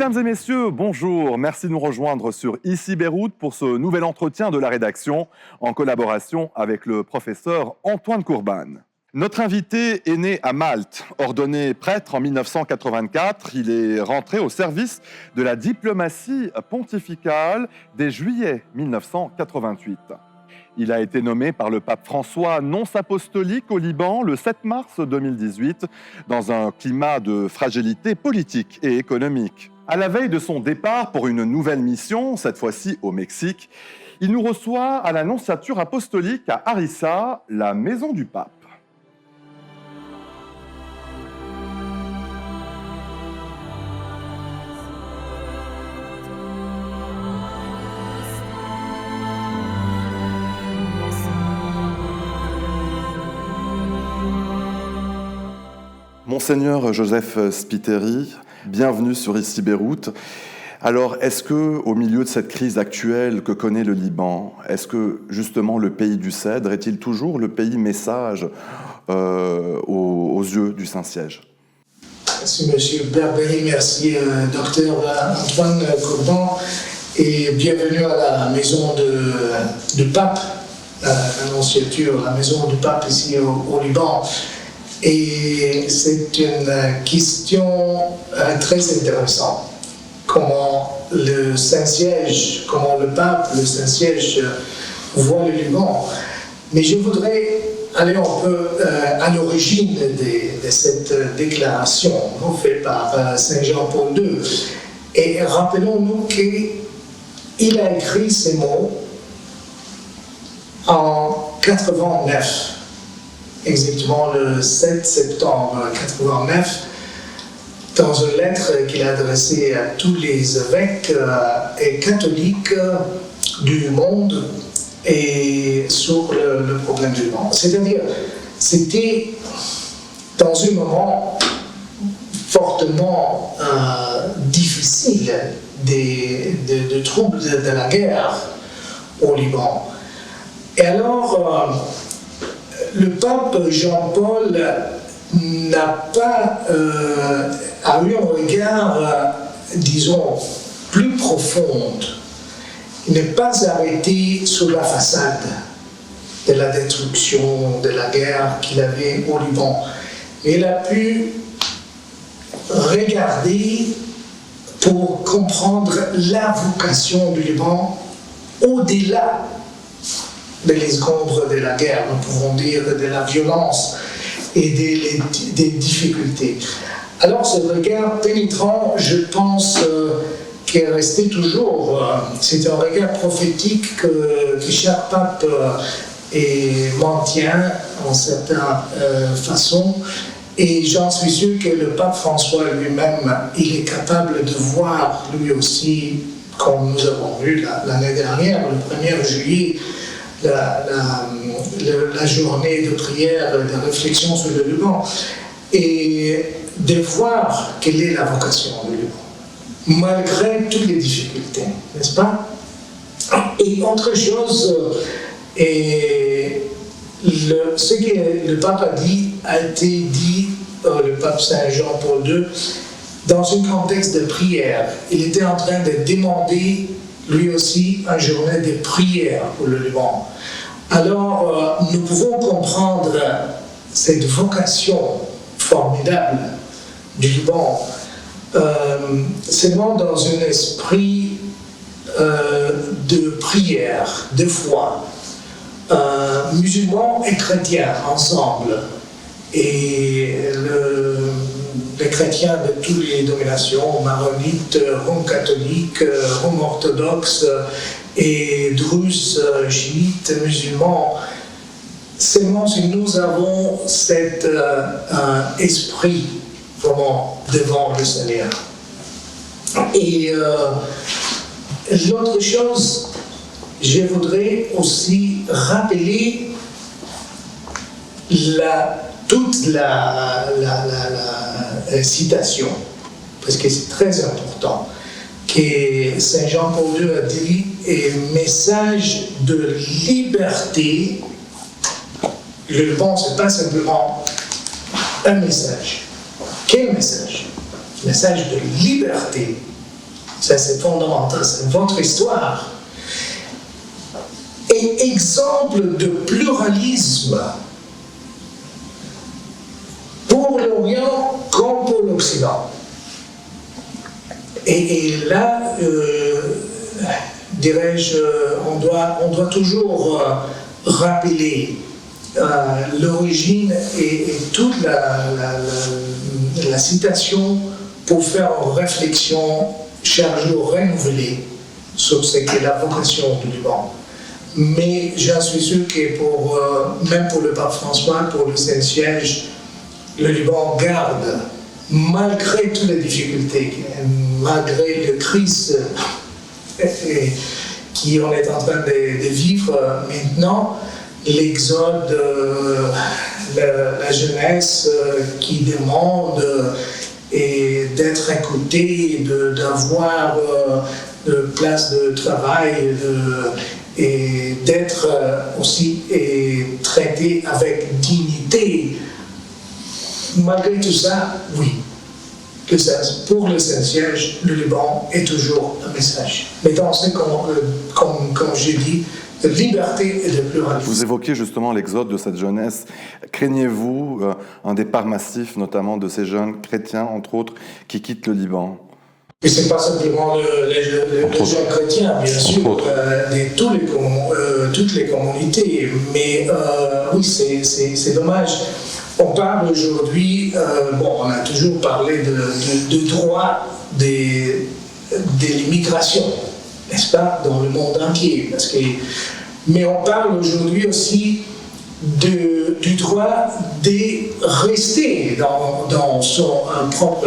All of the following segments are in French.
Mesdames et messieurs, bonjour. Merci de nous rejoindre sur Ici Beyrouth pour ce nouvel entretien de la rédaction en collaboration avec le professeur Antoine Courban. Notre invité est né à Malte. Ordonné prêtre en 1984, il est rentré au service de la diplomatie pontificale dès juillet 1988. Il a été nommé par le pape François nonce apostolique au Liban le 7 mars 2018 dans un climat de fragilité politique et économique. À la veille de son départ pour une nouvelle mission, cette fois-ci au Mexique, il nous reçoit à la nonciature apostolique à Harissa, la maison du pape. Monseigneur Joseph Spiteri, bienvenue sur Ici Beyrouth. Alors, est-ce que, au milieu de cette crise actuelle que connaît le Liban, est-ce que justement le pays du Cèdre est-il toujours le pays message aux yeux du Saint-Siège? Merci Monsieur Berberi, merci Docteur Antoine Courban et bienvenue à la maison du pape, l'annonciature, la maison du pape ici au Liban. Et c'est une question très intéressante. Comment le Saint-Siège, comment le pape, le Saint-Siège voit le Liban. Mais je voudrais aller un peu à l'origine de cette déclaration faite par Saint Jean-Paul II. Et rappelons-nous qu'il a écrit ces mots en 89. Exactement le 7 septembre 89, dans une lettre qu'il a adressée à tous les évêques et catholiques du monde et sur le problème du Liban. C'est-à-dire, c'était dans un moment fortement difficile de troubles de la guerre au Liban. Et alors, le pape Jean-Paul n'a pas a eu un regard, disons, plus profond. Il n'est pas arrêté sur la façade de la destruction, de la guerre qu'il avait au Liban. Il a pu regarder pour comprendre la vocation du Liban au-delà des escombres de la guerre, nous pouvons dire de la violence et des difficultés. Alors ce regard pénétrant, je pense, qui est resté toujours, c'est un regard prophétique que chaque pape maintient en certaine façon, et j'en suis sûr que le pape François lui-même, il est capable de voir lui aussi, comme nous avons vu l'année dernière, le 1er juillet, la journée de prière, de réflexion sur le Liban, et de voir quelle est la vocation du Liban, malgré toutes les difficultés, n'est-ce pas? Et autre chose, ce que le pape a été dit, le pape Saint Jean-Paul II, dans un contexte de prière. Il était en train de demander lui aussi une journée de prière pour le Liban. Alors, nous pouvons comprendre cette vocation formidable du Liban seulement dans un esprit de prière, de foi, musulmans et chrétiens ensemble, et les chrétiens de toutes les dominations, maronites, roms catholiques, roms orthodoxes et druzes, chiites, musulmans. Seulement si nous avons cet esprit vraiment devant le Seigneur. Et l'autre chose, je voudrais aussi rappeler toute la citation, parce que c'est très important, que Saint Jean-Paul II a dit, et message de liberté. Le Liban, ce n'est pas simplement un message. Quel message? Message de liberté Ça, c'est fondamental, c'est votre histoire. Et exemple de pluralisme pour l'Orient comme pour l'Occident. Et là, dirais-je, on doit toujours rappeler l'origine et toute la citation pour faire une réflexion chaque jour renouvelée sur ce qu'est la vocation du Liban. Mais j'en suis sûr que même pour le pape François, pour le Saint-Siège, le Liban garde, malgré toutes les difficultés, malgré le crise qu'on est en train de vivre maintenant, l'exode, la jeunesse qui demande d'être écoutée, d'avoir de place de travail, et d'être aussi traité avec dignité. Malgré tout ça, oui, pour le Saint-Siège, le Liban est toujours un message. Mais dans ce comme j'ai dit, de liberté et de pluralisme. Vous évoquez justement l'exode de cette jeunesse. Craignez-vous un départ massif, notamment de ces jeunes chrétiens, entre autres, qui quittent le Liban? Et ce n'est pas simplement les jeunes chrétiens, bien sûr, toutes les communautés, mais oui, c'est dommage. On parle aujourd'hui, on a toujours parlé de droit de l'immigration, n'est-ce pas, dans le monde entier. Mais on parle aujourd'hui aussi du droit de rester dans son propre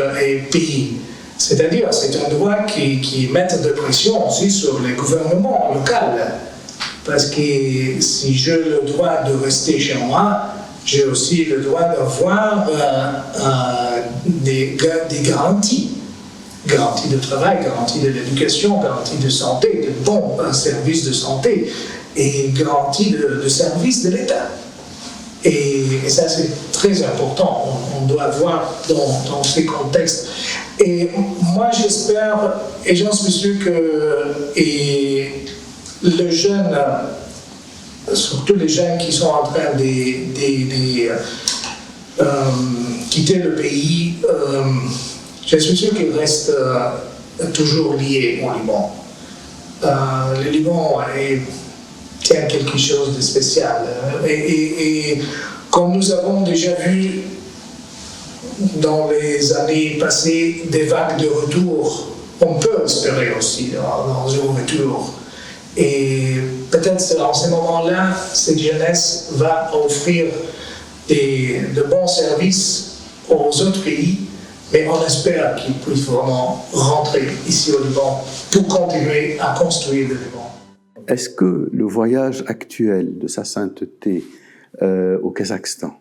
pays. C'est-à-dire, c'est un droit qui met de pression aussi sur les gouvernements locaux. Parce que si j'ai le droit de rester chez moi, j'ai aussi le droit d'avoir des garanties. Garantie de travail, garantie de l'éducation, garantie de santé, de bons services de santé et garantie de services de l'État. Et ça, c'est très important. On doit voir dans ces contextes. Et moi, j'espère, et j'en suis sûr que les jeunes, surtout les jeunes qui sont en train de quitter le pays, je suis sûr qu'ils restent toujours liés au Liban. Le Liban tient quelque chose de spécial. Et comme nous avons déjà vu dans les années passées des vagues de retour, on peut espérer aussi dans un retour. Et peut-être en ce moment-là, cette jeunesse va offrir de bons services aux autres pays, mais on espère qu'ils puissent vraiment rentrer ici au Liban pour continuer à construire le Liban. Est-ce que le voyage actuel de Sa Sainteté au Kazakhstan,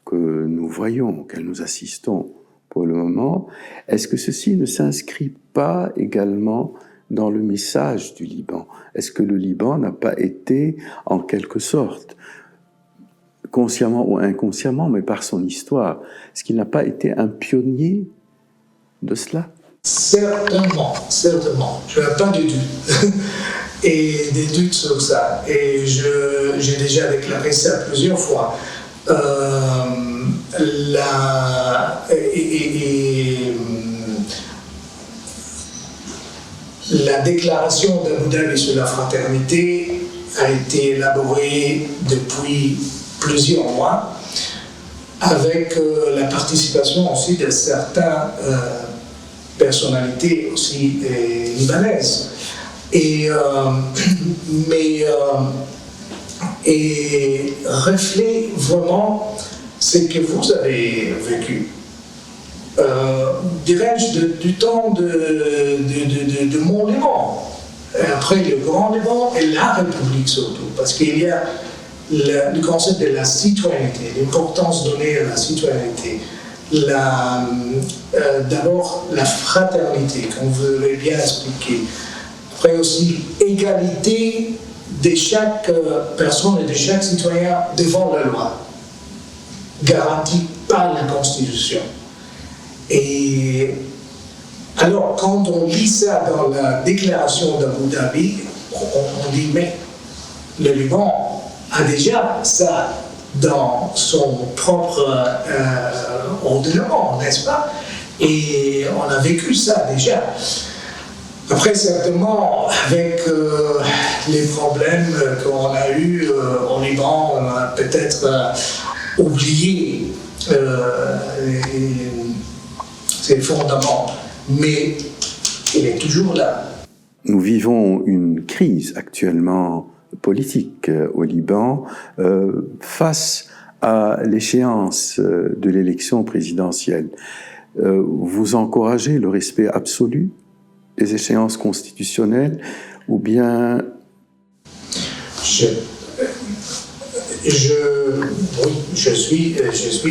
que nous voyons, auquel nous assistons pour le moment, est-ce que ceci ne s'inscrit pas également dans le message du Liban? Est-ce que le Liban n'a pas été, en quelque sorte, consciemment ou inconsciemment, mais par son histoire, est-ce qu'il n'a pas été un pionnier de cela? Certainement. Je n'ai pas du tout. Et des doutes sur ça. Et j'ai déjà déclaré ça plusieurs fois. La déclaration d'Abu Dhabi sur la fraternité a été élaborée depuis plusieurs mois avec la participation aussi de certaines personnalités aussi libanaises. Et reflète vraiment ce que vous avez vécu. Dirais-je du temps de mon Liban, après le Grand Liban et la République surtout, parce qu'il y a le concept de la citoyenneté, l'importance donnée à la citoyenneté, d'abord la fraternité, comme vous l'avez bien expliqué. Après aussi, égalité de chaque personne et de chaque citoyen devant la loi, garantie par la Constitution. Et Alors, quand on lit ça dans la déclaration d'Abu Dhabi, on dit, mais le Liban a déjà ça dans son propre ordonnement, n'est-ce pas? Et on a vécu ça déjà. Après, certainement, avec les problèmes qu'on a eus au Liban, on a peut-être oublié ses fondements, mais il est toujours là. Nous vivons une crise actuellement politique au Liban face à l'échéance de l'élection présidentielle. Vous encouragez le respect absolu des échéances constitutionnelles ou bien... Je suis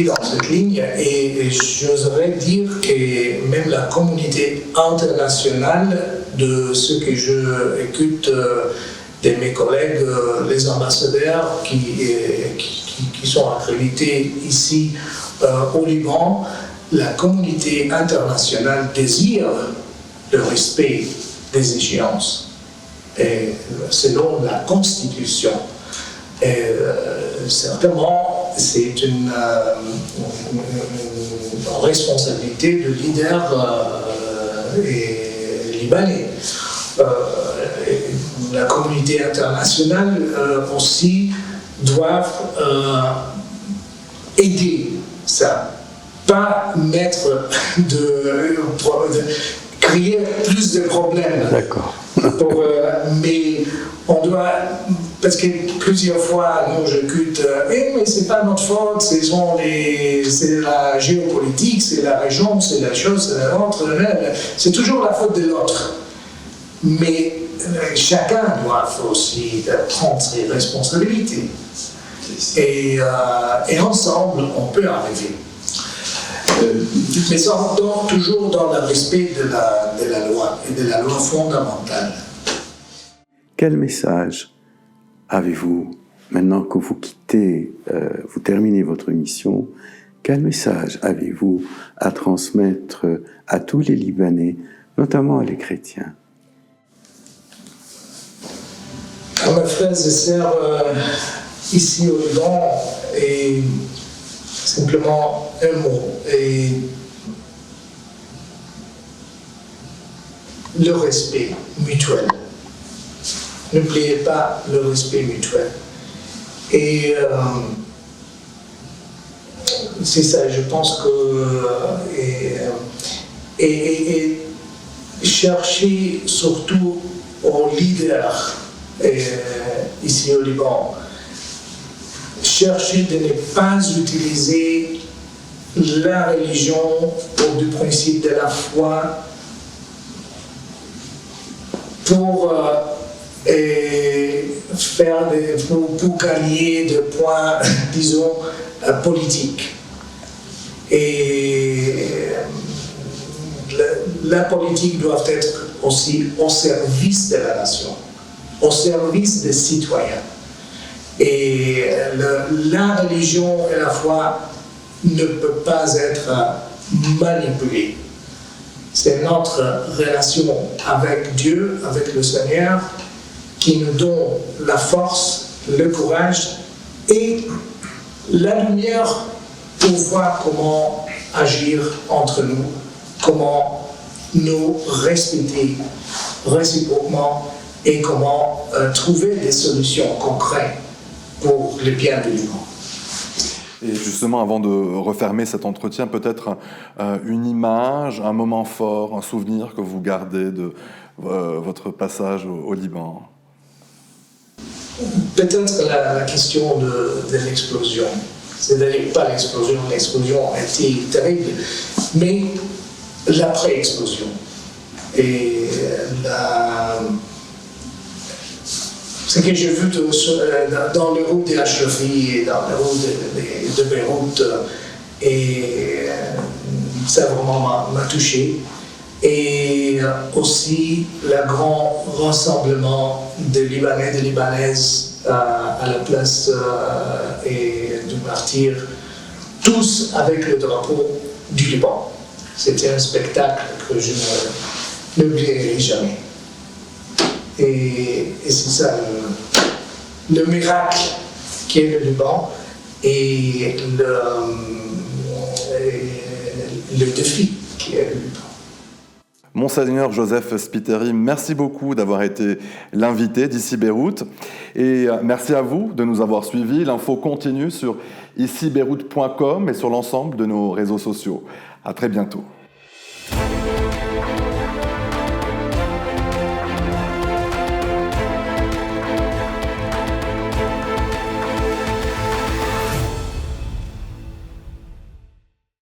dans cette ligne et j'oserais dire que même la communauté internationale, de ce que je écoute de mes collègues, les ambassadeurs qui sont accrédités ici au Liban, la communauté internationale désire le respect des échéances. Et selon la Constitution, certainement, c'est une responsabilité de leader libanais. La communauté internationale aussi doit aider ça, pas mettre créer plus de problèmes. D'accord. Mais on doit, parce que plusieurs fois, nous, j'écoute, mais c'est pas notre faute, c'est la géopolitique, c'est la région, c'est la chose, c'est l'autre, c'est toujours la faute de l'autre. Mais chacun doit aussi prendre ses responsabilités. Et ensemble, on peut arriver. Mais ça, toujours dans le respect de la loi et de la loi fondamentale. Quel message avez-vous, maintenant que vous quittez, vous terminez votre mission, quel message avez-vous à transmettre à tous les Libanais, notamment les chrétiens? À mes frères et sœurs ici au Liban, et simplement un mot, et le respect mutuel. N'oubliez pas le respect mutuel. Et c'est ça, je pense que... Et chercher surtout aux leaders ici au Liban, chercher de ne pas utiliser la religion ou du principe de la foi pour pour gagner des points, disons, politiques. Et la politique doit être aussi au service de la nation, au service des citoyens. Et la religion et la foi ne peuvent pas être manipulées. C'est notre relation avec Dieu, avec le Seigneur, qui nous donne la force, le courage et la lumière pour voir comment agir entre nous, comment nous respecter réciproquement et comment trouver des solutions concrètes pour le bien du Liban. Et justement, avant de refermer cet entretien, peut-être une image, un moment fort, un souvenir que vous gardez de votre passage au Liban. Peut-être la question de l'explosion. C'est-à-dire pas l'explosion a été terrible, mais l'après-explosion. Et ce que j'ai vu dans les routes de la chefferie et dans les routes de Beyrouth, et ça vraiment m'a touché. Et aussi le grand rassemblement de Libanais et de Libanaises à la place et du martyr, tous avec le drapeau du Liban. C'était un spectacle que je n'oublierai jamais. Et c'est ça le miracle qui est le Liban et le défi qui est le Liban. Monseigneur Joseph Spiteri, merci beaucoup d'avoir été l'invité d'ici Beyrouth. Et merci à vous de nous avoir suivis. L'info continue sur icibeyrouth.com et sur l'ensemble de nos réseaux sociaux. À très bientôt.